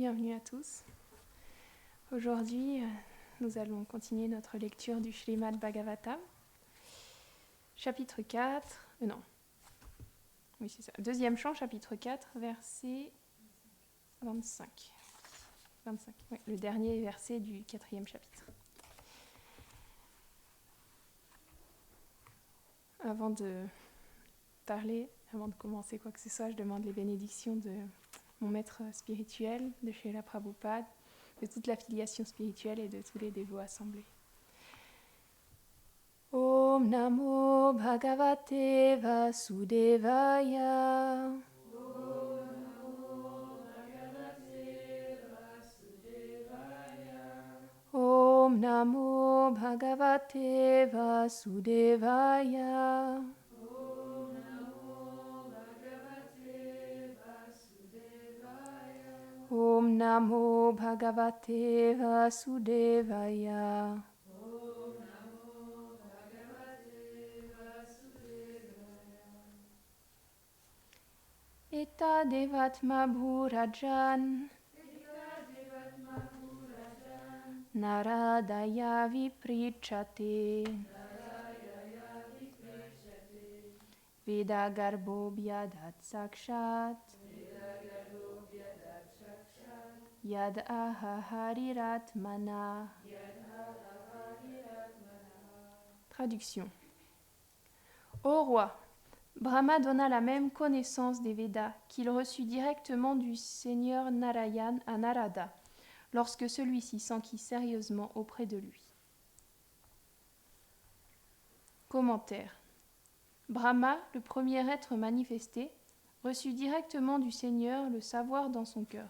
bienvenue à tous. Aujourd'hui, nous allons continuer notre lecture du Śrīmad Bhagavatam, chapitre 4, deuxième chant, chapitre 4, verset 25. 25, oui, le dernier verset du quatrième chapitre. Avant de commencer quoi que ce soit, je demande les bénédictions de mon maître spirituel, de Srila Prabhupada, de toute l'affiliation spirituelle et de tous les dévots assemblés. Om Namo Bhagavate Vasudevaya. Om Namo Bhagavate Vasudevaya. Om Namo Bhagavate Vasudevaya. Eta Devatma Bhurajan Naradaya Viprichate Veda Garbho Bhyadat Sakshat Yad Ahahariratmana. Traduction. Ô roi, Brahma donna la même connaissance des Védas qu'il reçut directement du Seigneur Narayan à Narada, lorsque celui-ci s'enquit sérieusement auprès de lui. Commentaire. Brahma, le premier être manifesté, reçut directement du Seigneur le savoir dans son cœur.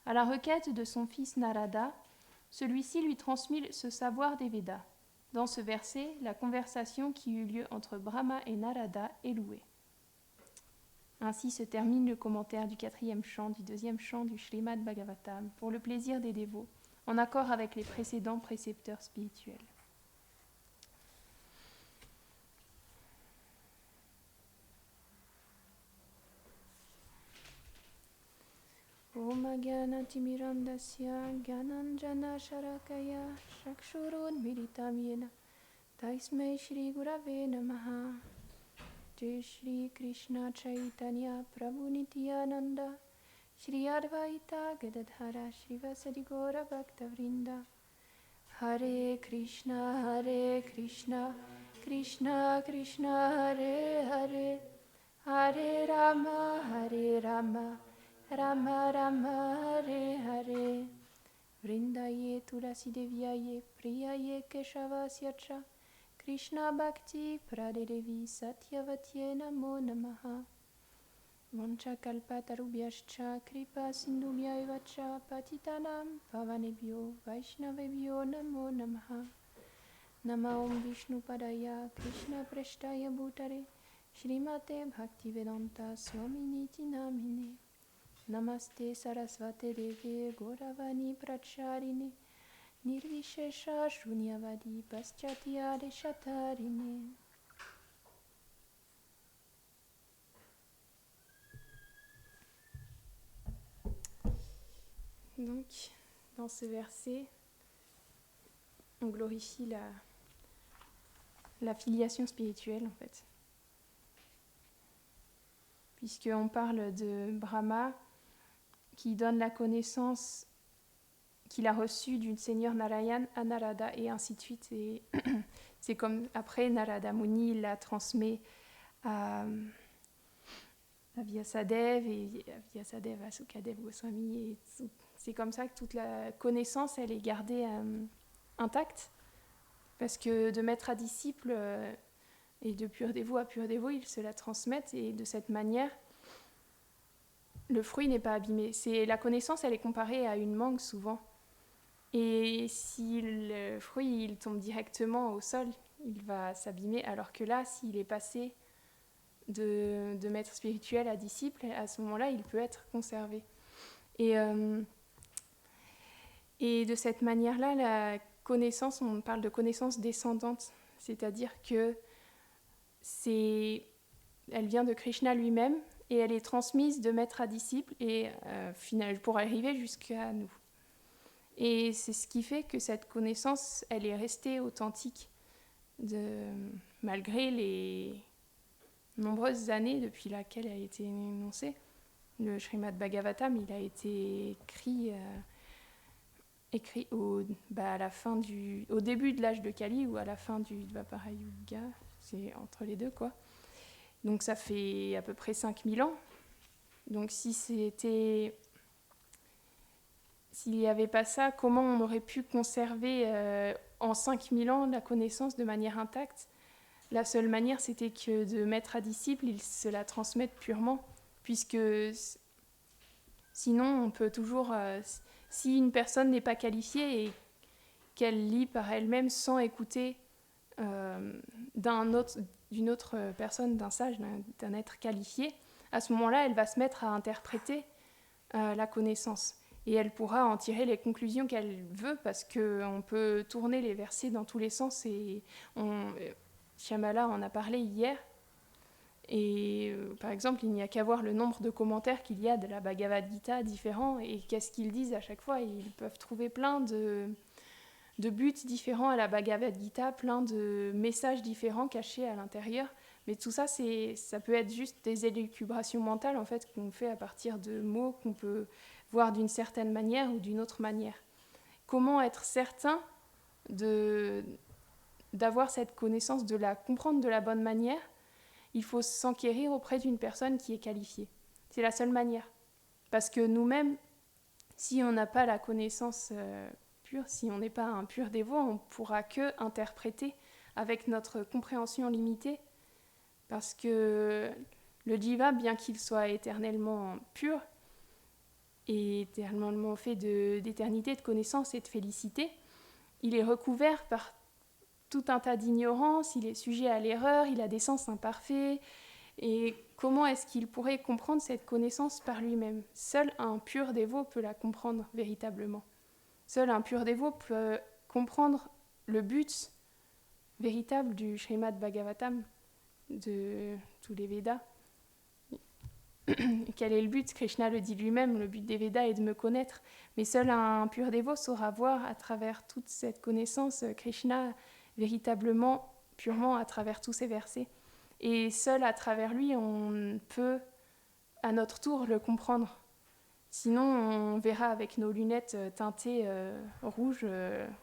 À la requête de son fils Narada, celui-ci lui transmit ce savoir des Védas. Dans ce verset, la conversation qui eut lieu entre Brahma et Narada est louée. Ainsi se termine le commentaire du quatrième chant du deuxième chant du Śrīmad Bhagavatam pour le plaisir des dévots, en accord avec les précédents précepteurs spirituels. Om Agyanatimirandasya Gyananjana Sharakaya Chakshurunmilitam Yena Tasmai Shri Gurave Namaha. Jai Shri Krishna Chaitanya Prabhu Nityananda Shri Advaita Gadadhara Shrivasadi Gaura Bhaktavrinda. Hare Krishna Krishna Krishna Hare Hare, Hare Rama Rama Rama Hare Hare. Vrindaye Tulasi Deviaye Priyaye Keshavasya Cha Krishna Bhakti Pradedevi Satyavatye Namo Namaha. Vancha Kalpatarubhyascha Kripa Sindubhya Evacha Patitanam Pavanebhyo Vaishnavebhyo Namo Namaha. Nama Om Vishnu Padaya Krishna Preshtaya Bhutare Shrimate Bhaktivedanta Swaminiti Namine. Namaste Sarasvate Deve Gauravani Pracharine Nirvishesha Shunyavadi Paschatya Deshatarine. Donc, dans ce verset, on glorifie la filiation spirituelle, en fait. Puisqu'on parle de Brahma qui donne la connaissance qu'il a reçue du Seigneur Narayan à Narada, et ainsi de suite. Et c'est comme après Narada Muni, il la transmet à Vyasadev, et Vyasadev à Sukadev Goswami, et c'est comme ça que toute la connaissance, elle est gardée intacte, parce que de maître à disciple et de pur dévot à pur dévot, ils se la transmettent, et de cette manière, le fruit n'est pas abîmé. La connaissance, elle est comparée à une mangue souvent. Et si le fruit il tombe directement au sol, il va s'abîmer, alors que là, s'il est passé de maître spirituel à disciple, à ce moment-là, il peut être conservé. Et de cette manière-là, la connaissance, on parle de connaissance descendante, c'est-à-dire que elle vient de Krishna lui-même, et elle est transmise de maître à disciple et pour arriver jusqu'à nous. Et c'est ce qui fait que cette connaissance, elle est restée authentique malgré les nombreuses années depuis laquelle elle a été énoncée. Le Srimad Bhagavatam, il a été écrit au début de l'âge de Kali ou à la fin du Dvapara Yuga, c'est entre les deux quoi. Donc ça fait à peu près 5000 ans. Donc s'il n'y avait pas ça, comment on aurait pu conserver en 5000 ans la connaissance de manière intacte? La seule manière, c'était que de maître à disciple, ils se la transmettent purement, puisque sinon, on peut toujours... si une personne n'est pas qualifiée et qu'elle lit par elle-même sans écouter d'une autre personne, d'un sage, d'un être qualifié, à ce moment-là, elle va se mettre à interpréter la connaissance. Et elle pourra en tirer les conclusions qu'elle veut, parce qu'on peut tourner les versets dans tous les sens. Et Shyamala en a parlé hier. Et par exemple, il n'y a qu'à voir le nombre de commentaires qu'il y a de la Bhagavad Gita différents et qu'est-ce qu'ils disent à chaque fois. Ils peuvent trouver plein de buts différents à la Bhagavad Gita, plein de messages différents cachés à l'intérieur. Mais tout ça, ça peut être juste des élucubrations mentales en fait, qu'on fait à partir de mots qu'on peut voir d'une certaine manière ou d'une autre manière. Comment être certain d'avoir cette connaissance, de la comprendre de la bonne manière? Il faut s'enquérir auprès d'une personne qui est qualifiée. C'est la seule manière. Parce que nous-mêmes, si on n'a pas la connaissance pure, si on n'est pas un pur dévot, on ne pourra que interpréter avec notre compréhension limitée. Parce que le jiva, bien qu'il soit éternellement pur et éternellement fait d'éternité, de connaissance et de félicité, il est recouvert par tout un tas d'ignorance, il est sujet à l'erreur, il a des sens imparfaits. Et comment est-ce qu'il pourrait comprendre cette connaissance par lui-même? Seul un pur dévot peut la comprendre véritablement. Seul un pur dévot peut comprendre le but véritable du Srimad Bhagavatam, de tous les Védas. Quel est le but? Krishna le dit lui-même, le but des Védas est de me connaître. Mais seul un pur dévot saura voir à travers toute cette connaissance Krishna véritablement, purement à travers tous ces versets. Et seul à travers lui, on peut à notre tour le comprendre. Sinon, on verra avec nos lunettes teintées rouges,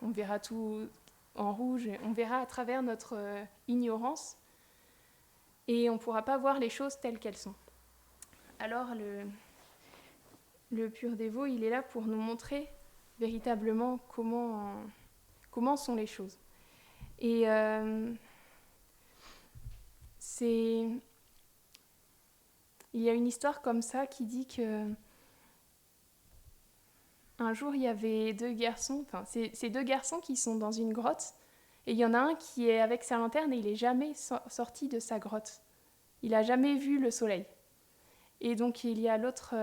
on verra tout en rouge, on verra à travers notre ignorance et on ne pourra pas voir les choses telles qu'elles sont. Alors, le pur dévot, il est là pour nous montrer véritablement comment sont les choses. Et il y a une histoire comme ça qui dit que un jour il y avait deux garçons, c'est deux garçons qui sont dans une grotte et il y en a un qui est avec sa lanterne et il n'est jamais sorti de sa grotte. Il n'a jamais vu le soleil. Et donc il y a l'autre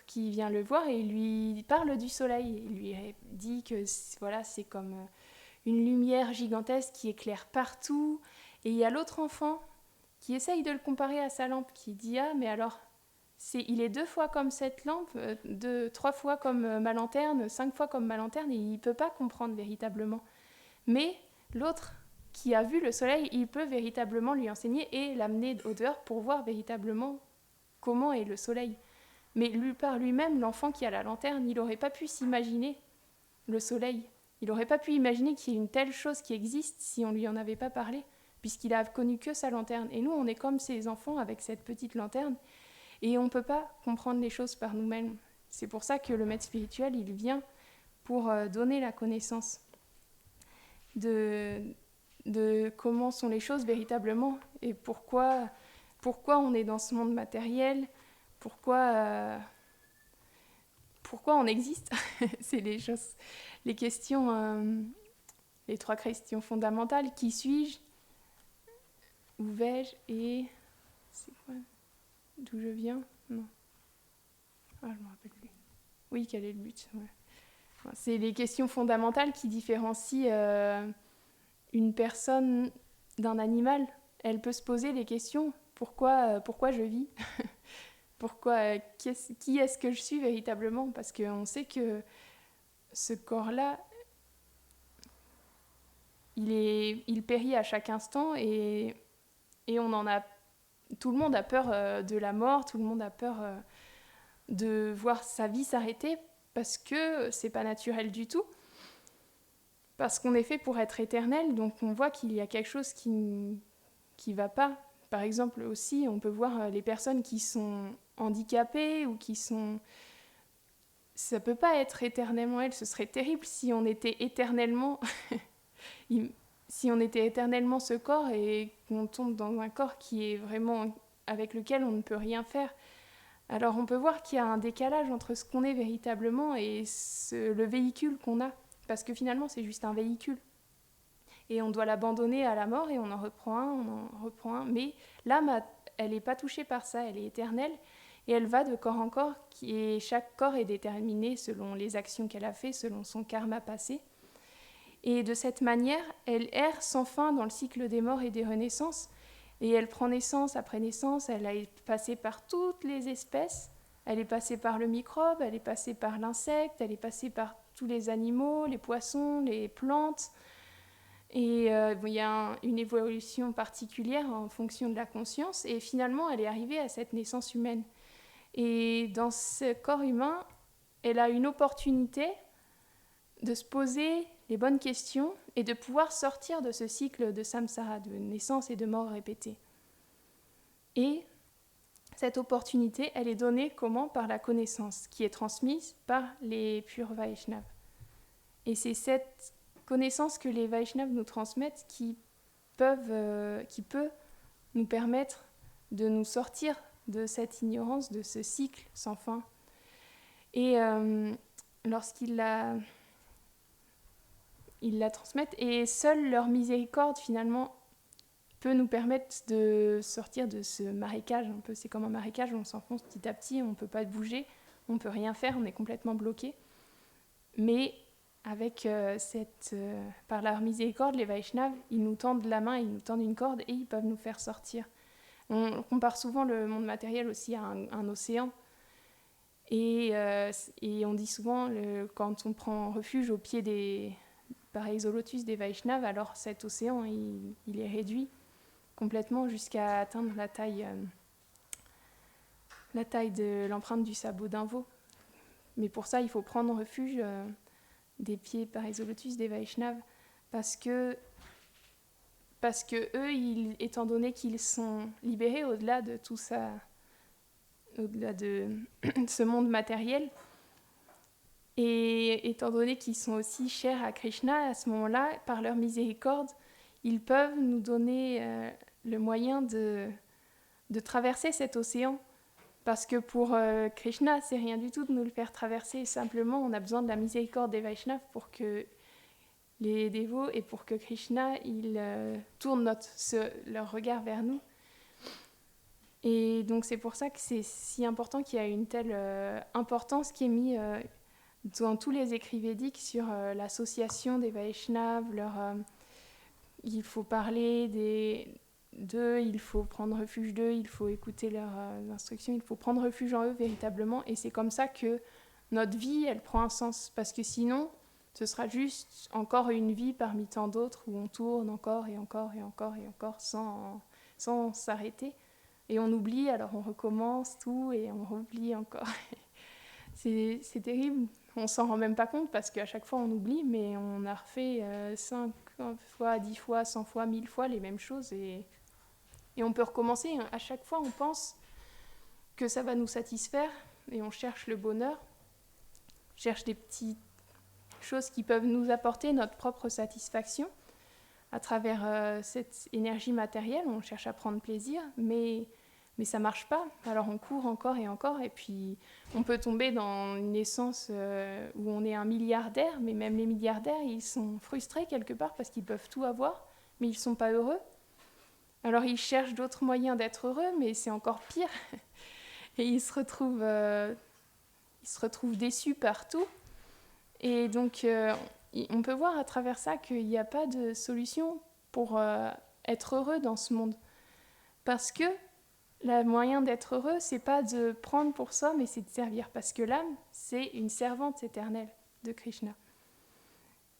qui vient le voir et il lui parle du soleil. Il lui dit que voilà, c'est comme une lumière gigantesque qui éclaire partout. Et il y a l'autre enfant qui essaye de le comparer à sa lampe, qui dit « Ah, mais alors, il est 2 fois comme cette lampe, 3 fois comme ma lanterne, 5 fois comme ma lanterne, et il ne peut pas comprendre véritablement. » Mais l'autre qui a vu le soleil, il peut véritablement lui enseigner et l'amener au dehors pour voir véritablement comment est le soleil. Mais par lui-même, l'enfant qui a la lanterne, il n'aurait pas pu s'imaginer le soleil. Il n'aurait pas pu imaginer qu'il y ait une telle chose qui existe si on ne lui en avait pas parlé, puisqu'il a connu que sa lanterne. Et nous, on est comme ces enfants avec cette petite lanterne, et on ne peut pas comprendre les choses par nous-mêmes. C'est pour ça que le maître spirituel, il vient pour donner la connaissance de comment sont les choses véritablement, et pourquoi on est dans ce monde matériel, pourquoi on existe. C'est les questions, les 3 questions fondamentales. Qui suis-je? Où vais-je? Et c'est quoi? D'où je viens? Non. Ah, je me rappelle plus. Oui, quel est le but? Ouais. C'est les questions fondamentales qui différencient une personne d'un animal. Elle peut se poser des questions. Pourquoi je vis? qui est-ce que je suis véritablement? Parce qu'on sait que ce corps-là, il périt à chaque instant et tout le monde a peur de la mort, tout le monde a peur de voir sa vie s'arrêter parce que c'est pas naturel du tout. Parce qu'on est fait pour être éternel, donc on voit qu'il y a quelque chose qui va pas. Par exemple aussi, on peut voir les personnes qui sont handicapées ou qui sont... Ça peut pas être éternellement elles, ce serait terrible si on était éternellement... si on était éternellement ce corps et qu'on tombe dans un corps qui est vraiment avec lequel on ne peut rien faire. Alors on peut voir qu'il y a un décalage entre ce qu'on est véritablement et le véhicule qu'on a. Parce que finalement, c'est juste un véhicule. Et on doit l'abandonner à la mort et on en reprend un, on en reprend un. Mais l'âme, elle n'est pas touchée par ça, elle est éternelle. Et elle va de corps en corps, et chaque corps est déterminé selon les actions qu'elle a fait, selon son karma passé. Et de cette manière, elle erre sans fin dans le cycle des morts et des renaissances. Et elle prend naissance après naissance, elle est passée par toutes les espèces. Elle est passée par le microbe, elle est passée par l'insecte, elle est passée par tous les animaux, les poissons, les plantes. Et il y a une évolution particulière en fonction de la conscience. Et finalement, elle est arrivée à cette naissance humaine. Et dans ce corps humain, elle a une opportunité de se poser les bonnes questions et de pouvoir sortir de ce cycle de samsara, de naissance et de mort répétée. Et cette opportunité, elle est donnée comment? Par la connaissance, qui est transmise par les purs Vaishnavas. Et c'est cette connaissance que les Vaishnavas nous transmettent qui peut nous permettre de nous sortir de cette ignorance, de ce cycle sans fin. Et lorsqu'ils la transmettent, et seule leur miséricorde finalement peut nous permettre de sortir de ce marécage un peu. C'est comme un marécage où on s'enfonce petit à petit, on ne peut pas bouger, on ne peut rien faire, on est complètement bloqué. Mais avec par leur miséricorde, les Vaishnavas, ils nous tendent la main, ils nous tendent une corde et ils peuvent nous faire sortir. On compare souvent le monde matériel aussi à un océan. Et on dit souvent, quand on prend refuge au pied par Exolotus des Vaishnavas, alors cet océan, il est réduit complètement jusqu'à atteindre la taille de l'empreinte du sabot d'un veau. Mais pour ça, il faut prendre refuge des pieds par Exolotus des Vaishnavas, parce que eux, étant donné qu'ils sont libérés au-delà de tout ça, au-delà de ce monde matériel, et étant donné qu'ils sont aussi chers à Krishna, à ce moment-là, par leur miséricorde, ils peuvent nous donner le moyen de traverser cet océan. Parce que pour Krishna, c'est rien du tout de nous le faire traverser. Simplement, on a besoin de la miséricorde des Vaishnavas pour que les dévots et pour que Krishna tourne leur regard vers nous. Et donc c'est pour ça que c'est si important qu'il y a une telle importance qui est mise dans tous les écrits védiques sur l'association des Vaishnavas, il faut parler d'eux, il faut prendre refuge d'eux, il faut écouter leurs instructions, il faut prendre refuge en eux véritablement. Et c'est comme ça que notre vie, elle prend un sens. Parce que sinon, ce sera juste encore une vie parmi tant d'autres où on tourne encore et encore et encore et encore sans s'arrêter. Et on oublie, alors on recommence tout et on oublie encore. C'est terrible. On s'en rend même pas compte parce qu'à chaque fois on oublie, mais on a refait 5 fois, 10 fois, 100 fois, 1000 fois les mêmes choses et on peut recommencer. À chaque fois on pense que ça va nous satisfaire et on cherche le bonheur, on cherche des petites choses qui peuvent nous apporter notre propre satisfaction à travers cette énergie matérielle. On cherche à prendre plaisir, mais ça marche pas. Alors on court encore et puis on peut tomber dans une naissance où on est un milliardaire, mais même les milliardaires, ils sont frustrés quelque part parce qu'ils peuvent tout avoir, mais ils sont pas heureux. Alors ils cherchent d'autres moyens d'être heureux, mais c'est encore pire. Et ils se retrouvent déçus partout. Et donc on peut voir à travers ça qu'il n'y a pas de solution pour être heureux dans ce monde. Parce que le moyen d'être heureux, c'est pas de prendre pour soi, mais c'est de servir. Parce que l'âme, c'est une servante éternelle de Krishna.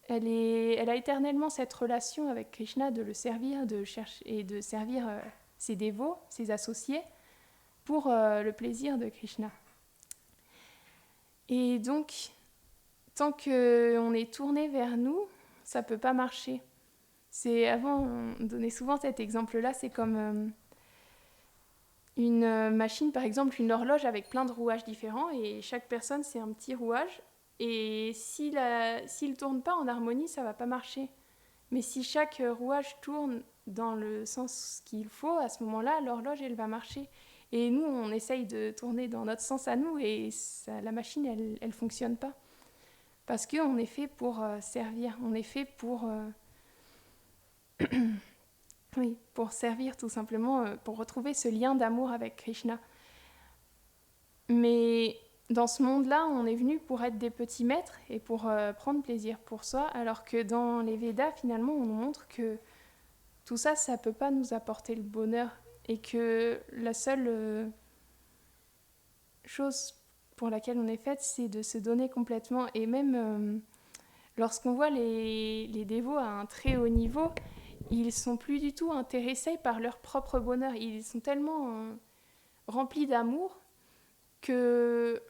Elle a éternellement cette relation avec Krishna de le servir, de chercher et de servir ses dévots, ses associés, pour le plaisir de Krishna. Et donc, tant qu'on est tourné vers nous, ça peut pas marcher. Avant, on donnait souvent cet exemple-là, c'est comme une machine, par exemple, une horloge avec plein de rouages différents, et chaque personne, c'est un petit rouage. Et s'il ne tourne pas en harmonie, ça ne va pas marcher. Mais si chaque rouage tourne dans le sens qu'il faut, à ce moment-là, l'horloge, elle va marcher. Et nous, on essaye de tourner dans notre sens à nous, et la machine, elle ne fonctionne pas. Parce qu'on est fait pour servir, on est fait pour... oui, pour servir tout simplement, pour retrouver ce lien d'amour avec Krishna. Mais dans ce monde-là, on est venu pour être des petits maîtres et pour prendre plaisir pour soi, alors que dans les Védas, finalement, on nous montre que tout ça, ça ne peut pas nous apporter le bonheur et que la seule chose pour laquelle on est faite, c'est de se donner complètement. Et même lorsqu'on voit les dévots à un très haut niveau, ils ne sont plus du tout intéressés par leur propre bonheur. Ils sont tellement remplis d'amour que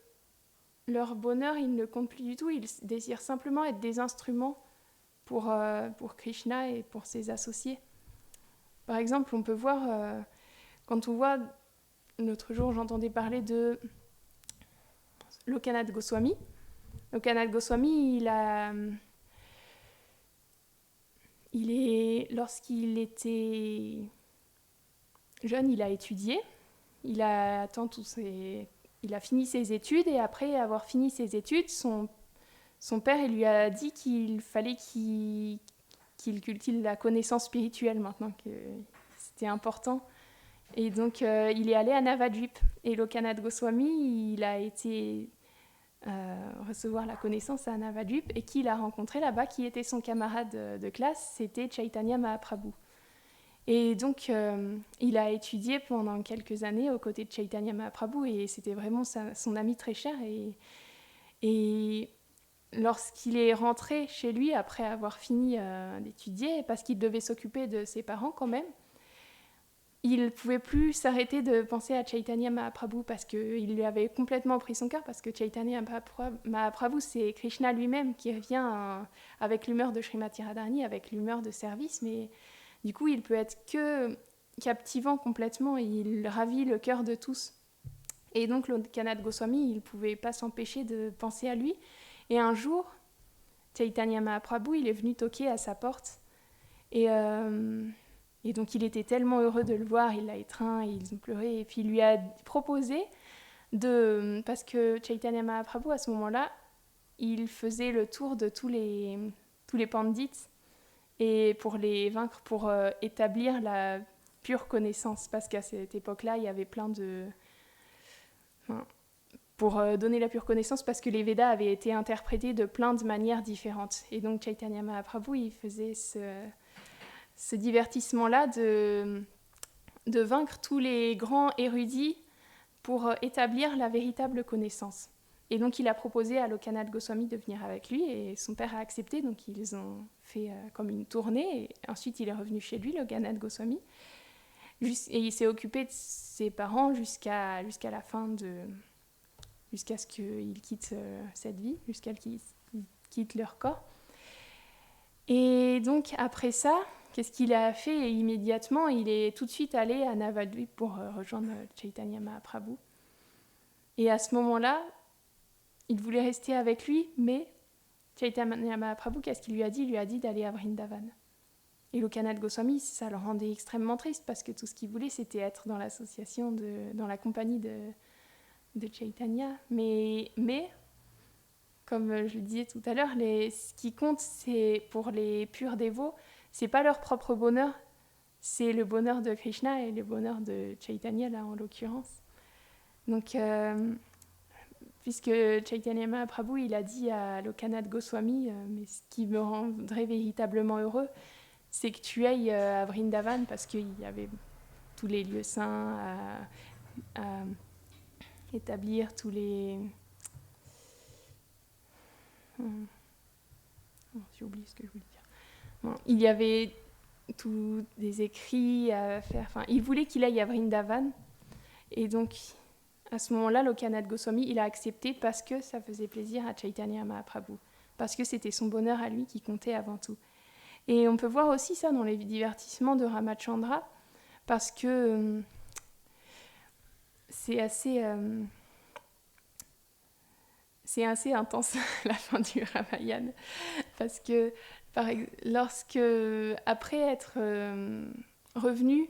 leur bonheur, il ne compte plus du tout. Ils désirent simplement être des instruments pour Krishna et pour ses associés. Par exemple, on peut voir, quand on voit, l'autre jour, j'entendais parler de Lokanath Goswami. Lokanath Goswami, lorsqu'il était jeune, il a étudié. Il a fini ses études et après avoir fini ses études, son père il lui a dit qu'il fallait qu'il cultive la connaissance spirituelle maintenant, que c'était important. Et donc il est allé à Navadvip. Et Lokanath Goswami, il a été recevoir la connaissance à Navadvip, et qui l'a rencontré là-bas, qui était son camarade de classe, c'était Chaitanya Mahaprabhu. Et donc, il a étudié pendant quelques années aux côtés de Chaitanya Mahaprabhu, et c'était vraiment son ami très cher. Et lorsqu'il est rentré chez lui, après avoir fini d'étudier, parce qu'il devait s'occuper de ses parents quand même, il ne pouvait plus s'arrêter de penser à Chaitanya Mahaprabhu, parce qu'il lui avait complètement pris son cœur, parce que Chaitanya Mahaprabhu, c'est Krishna lui-même qui revient avec l'humeur de Srimati Radharani, avec l'humeur de service, mais du coup, il peut être que captivant complètement, et il ravit le cœur de tous. Et donc, Lokanath Goswami, il ne pouvait pas s'empêcher de penser à lui. Et un jour, Chaitanya Mahaprabhu, il est venu toquer à sa porte. Et donc, il était tellement heureux de le voir, il l'a étreint, ils ont pleuré. Et puis, il lui a proposé parce que Chaitanya Mahaprabhu, à ce moment-là, il faisait le tour de tous les pandits, et pour les vaincre, pour établir la pure connaissance, parce qu'à cette époque-là, il y avait plein de... pour donner la pure connaissance, parce que les Védas avaient été interprétés de plein de manières différentes. Et donc Chaitanya Mahaprabhu, il faisait ce divertissement-là de vaincre tous les grands érudits pour établir la véritable connaissance. Et donc il a proposé à Lokanath Goswami de venir avec lui, et son père a accepté, donc ils ont fait comme une tournée, et ensuite il est revenu chez lui, Lokanath Goswami, et il s'est occupé de ses parents jusqu'à la fin jusqu'à ce qu'ils quittent cette vie, jusqu'à ce qu'ils quittent leur corps. Et donc après ça, qu'est-ce qu'il a fait immédiatement? Il est tout de suite allé à Navadvip pour rejoindre Chaitanya Mahaprabhu. Et à ce moment-là, il voulait rester avec lui, mais Chaitanya Mahaprabhu, qu'est-ce qu'il lui a dit? Il lui a dit d'aller à Vrindavan. Et Lokanath Goswami, ça le rendait extrêmement triste, parce que tout ce qu'il voulait, c'était être dans l'association, dans la compagnie de Chaitanya. Mais comme je le disais tout à l'heure, ce qui compte, c'est pour les purs dévots, c'est pas leur propre bonheur, c'est le bonheur de Krishna et le bonheur de Chaitanya, là, en l'occurrence. Donc... puisque Chaitanya Mahaprabhu, il a dit à Lokanath Goswami, mais ce qui me rendrait véritablement heureux, c'est que tu ailles à Vrindavan, parce qu'il y avait tous les lieux saints, à établir tous les... J'ai oublié ce que je voulais dire. Bon, il y avait tous des écrits à faire. Enfin, il voulait qu'il aille à Vrindavan. Et donc, à ce moment-là, Lokanath Goswami, il a accepté parce que ça faisait plaisir à Chaitanya Mahaprabhu. Parce que c'était son bonheur à lui qui comptait avant tout. Et on peut voir aussi ça dans les divertissements de Ramachandra, parce que c'est assez intense la fin du Ramayana, parce que lorsque, après être revenu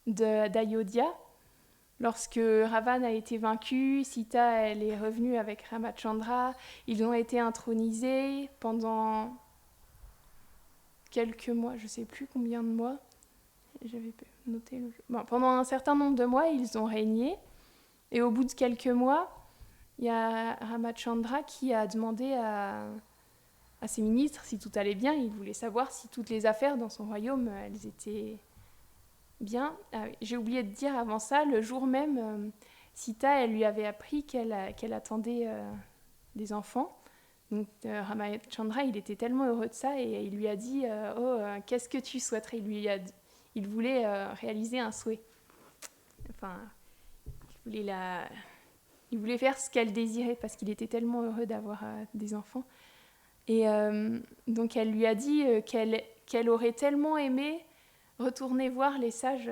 d'Ayodhya, lorsque Ravan a été vaincu, Sita elle est revenue avec Ramachandra, ils ont été intronisés pendant quelques mois, je ne sais plus combien de mois, j'avais noté pendant un certain nombre de mois, ils ont régné, et au bout de quelques mois, il y a Ramachandra qui a demandé à ses ministres si tout allait bien. Il voulait savoir si toutes les affaires dans son royaume, elles étaient bien. J'ai oublié de dire avant ça, le jour même, Sita, elle lui avait appris qu'elle attendait des enfants. Donc Ramachandra, il était tellement heureux de ça et il lui a dit qu'est-ce que tu souhaiterais ? Il voulait réaliser un souhait. Enfin, il voulait faire ce qu'elle désirait parce qu'il était tellement heureux d'avoir des enfants. Et donc elle lui a dit qu'elle aurait tellement aimé retourner voir les sages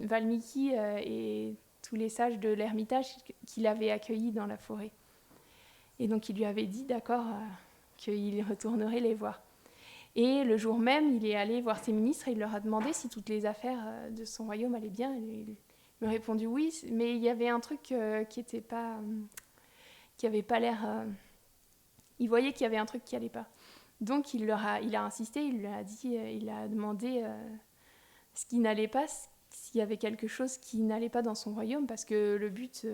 Valmiki et tous les sages de l'Ermitage qu'il avait accueillis dans la forêt. Et donc il lui avait dit d'accord qu'il retournerait les voir. Et le jour même, il est allé voir ses ministres et il leur a demandé si toutes les affaires de son royaume allaient bien. Il m'a répondu oui, mais il y avait un truc qui avait pas l'air... il voyait qu'il y avait un truc qui allait pas. Donc il a insisté, il leur a dit, il a demandé ce qui n'allait pas, s'il y avait quelque chose qui n'allait pas dans son royaume, parce que le but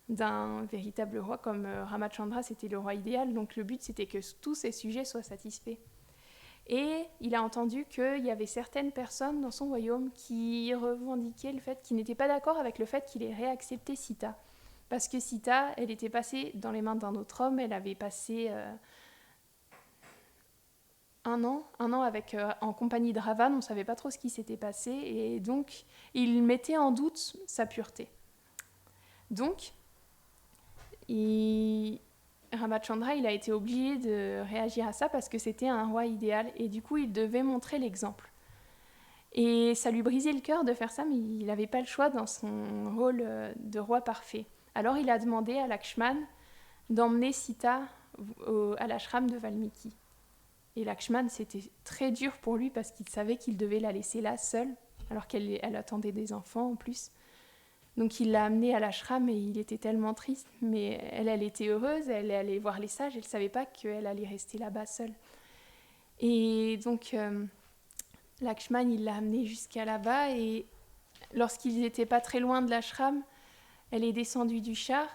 d'un véritable roi comme Ramachandra, c'était le roi idéal, donc le but c'était que tous ses sujets soient satisfaits. Et il a entendu qu'il y avait certaines personnes dans son royaume qui revendiquaient le fait, qui n'étaient pas d'accord avec le fait qu'il ait réaccepté Sita. Parce que Sita, elle était passée dans les mains d'un autre homme, elle avait passé un an en compagnie de Ravan, on ne savait pas trop ce qui s'était passé, et donc il mettait en doute sa pureté. Donc, Ramachandra, il a été obligé de réagir à ça parce que c'était un roi idéal et du coup il devait montrer l'exemple. Et ça lui brisait le cœur de faire ça, mais il n'avait pas le choix dans son rôle de roi parfait. Alors il a demandé à Lakshman d'emmener Sita à l'ashram de Valmiki. Et Lakshman, c'était très dur pour lui parce qu'il savait qu'il devait la laisser là seule, alors qu'elle attendait des enfants en plus. Donc il l'a amenée à l'ashram et il était tellement triste, mais elle était heureuse, elle allait voir les sages, elle ne savait pas qu'elle allait rester là-bas seule. Et donc Lakshman, il l'a amenée jusqu'à là-bas et lorsqu'ils n'étaient pas très loin de l'ashram, elle est descendue du char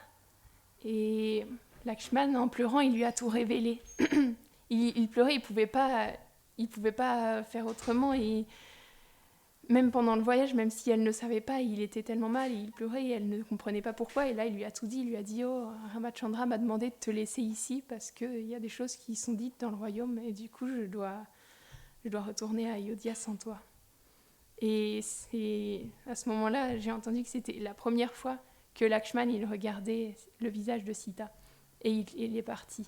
et Lakshman, en pleurant, il lui a tout révélé. il pleurait, il pouvait pas faire autrement et même pendant le voyage, même si elle ne savait pas, il était tellement mal, il pleurait et elle ne comprenait pas pourquoi. Et là, il lui a tout dit, il lui a dit « Oh, Ramachandra m'a demandé de te laisser ici parce qu'il y a des choses qui sont dites dans le royaume et du coup, je dois retourner à Ayodhya sans toi. » Et à ce moment-là, j'ai entendu que c'était la première fois que Lakshman, il regardait le visage de Sita. Et il est parti.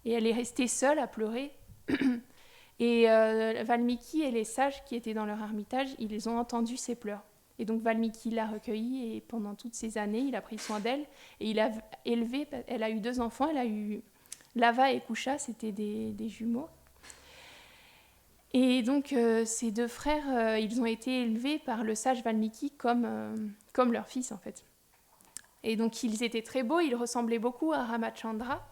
Et elle est restée seule à pleurer. Et Valmiki et les sages qui étaient dans leur ermitage, ils ont entendu ses pleurs. Et donc Valmiki l'a recueillie et pendant toutes ces années, il a pris soin d'elle. Et il a élevé, elle a eu 2 enfants, elle a eu Lava et Kusha, c'était des jumeaux. Et donc ces 2 frères, ils ont été élevés par le sage Valmiki comme leur fils en fait. Et donc ils étaient très beaux, ils ressemblaient beaucoup à Ramachandra.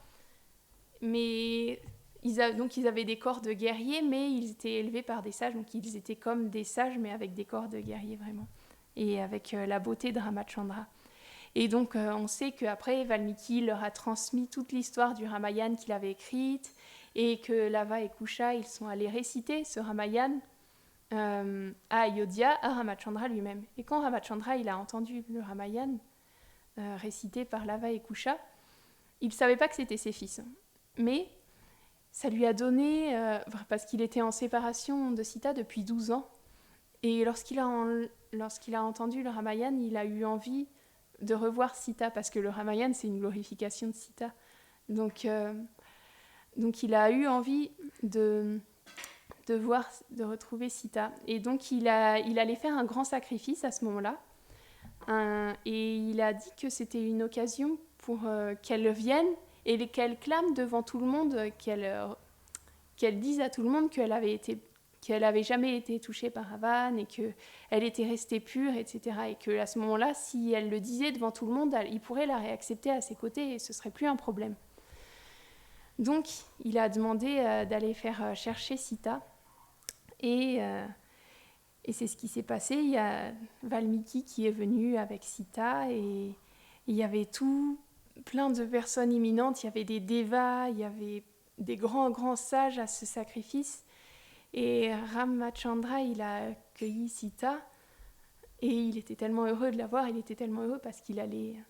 Mais ils avaient des corps de guerriers, mais ils étaient élevés par des sages, donc ils étaient comme des sages, mais avec des corps de guerriers vraiment, et avec la beauté de Ramachandra. Et donc on sait qu'après, Valmiki leur a transmis toute l'histoire du Ramayana qu'il avait écrite, et que Lava et Kusha, ils sont allés réciter ce Ramayana à Ayodhya, à Ramachandra lui-même. Et quand Ramachandra il a entendu le Ramayana récité par Lava et Kusha, il ne savait pas que c'était ses fils. Mais ça lui a donné, parce qu'il était en séparation de Sita depuis 12 ans, et lorsqu'il a entendu le Ramayana, il a eu envie de revoir Sita, parce que le Ramayana, c'est une glorification de Sita. Donc il a eu envie de retrouver Sita. Et donc il allait faire un grand sacrifice à ce moment-là. Et il a dit que c'était une occasion pour qu'elle vienne et qu'elle clame devant tout le monde, qu'elle dise à tout le monde qu'elle avait jamais été touchée par Ravan et qu'elle était restée pure, etc. Et qu'à ce moment-là, si elle le disait devant tout le monde, il pourrait la réaccepter à ses côtés et ce serait plus un problème. Donc, il a demandé d'aller faire chercher Sita. Et c'est ce qui s'est passé. Il y a Valmiki qui est venu avec Sita et il y avait plein de personnes imminentes. Il y avait des devas, il y avait des grands sages à ce sacrifice. Et Ramachandra, il a accueilli Sita et il était tellement heureux de la voir. Il était tellement heureux parce qu'il allait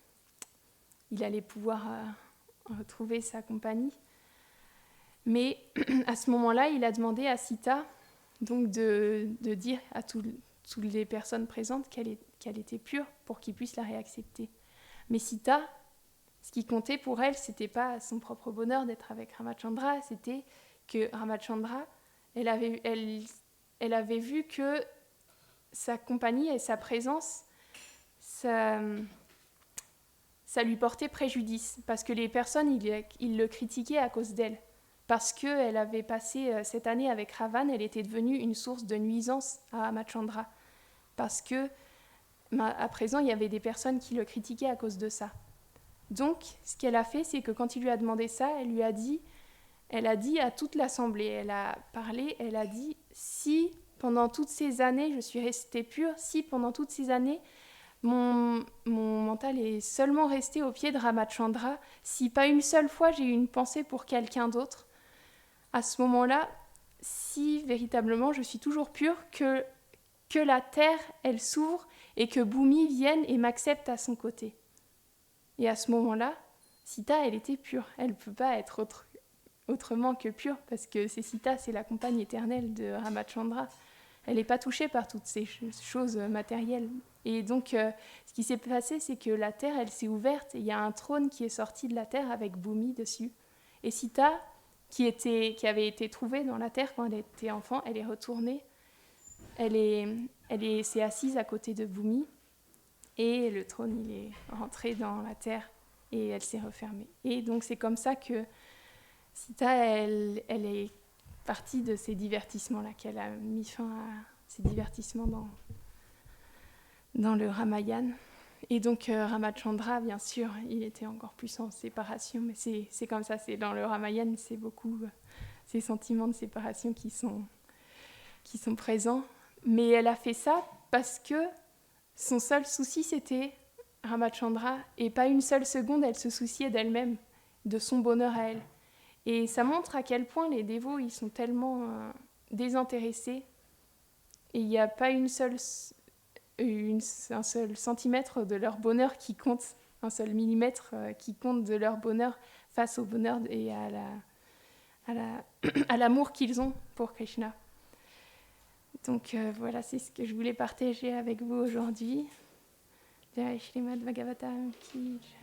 pouvoir retrouver sa compagnie. Mais à ce moment-là, il a demandé à Sita donc de dire à toutes les personnes présentes qu'elle était pure pour qu'ils puissent la réaccepter. Mais Sita, ce qui comptait pour elle, c'était pas son propre bonheur d'être avec Ramachandra, c'était que Ramachandra, elle avait vu que sa compagnie et sa présence, ça lui portait préjudice, parce que les personnes, ils le critiquaient à cause d'elle. Parce qu'elle avait passé cette année avec Ravan, elle était devenue une source de nuisance à Ramachandra. Parce que, à présent, il y avait des personnes qui le critiquaient à cause de ça. Donc, ce qu'elle a fait, c'est que quand il lui a demandé ça, elle a dit à toute l'assemblée, elle a parlé, elle a dit « Si, pendant toutes ces années, je suis restée pure, si, pendant toutes ces années, mon mental est seulement resté au pied de Ramachandra, si pas une seule fois j'ai eu une pensée pour quelqu'un d'autre, à ce moment-là, si véritablement je suis toujours pure, que la terre, elle s'ouvre et que Bhumi vienne et m'accepte à son côté. » Et à ce moment-là, Sita, elle était pure. Elle ne peut pas être autrement que pure, parce que Sita, c'est la compagne éternelle de Ramachandra. Elle n'est pas touchée par toutes ces choses matérielles. Et donc, ce qui s'est passé, c'est que la terre, elle s'est ouverte, et il y a un trône qui est sorti de la terre avec Bhumi dessus. Et Sita, qui avait été trouvée dans la terre quand elle était enfant, elle est retournée. Elle s'est assise à côté de Bhumi, et le trône, il est rentré dans la terre, et elle s'est refermée. Et donc, c'est comme ça que Sita, elle est partie de ces divertissements-là, qu'elle a mis fin à ces divertissements dans le Ramayana. Et donc Ramachandra, bien sûr, il était encore plus en séparation, mais c'est comme ça, c'est dans le Ramayana, c'est beaucoup ces sentiments de séparation qui sont présents. Mais elle a fait ça parce que son seul souci, c'était Ramachandra, et pas une seule seconde, elle se souciait d'elle-même, de son bonheur à elle. Et ça montre à quel point les dévots, ils sont tellement désintéressés, et il n'y a pas un seul centimètre de leur bonheur qui compte, un seul millimètre qui compte de leur bonheur face au bonheur et à l'amour qu'ils ont pour Krishna. Donc voilà, c'est ce que je voulais partager avec vous aujourd'hui. Jai Shrimad Bhagavatam ki jai.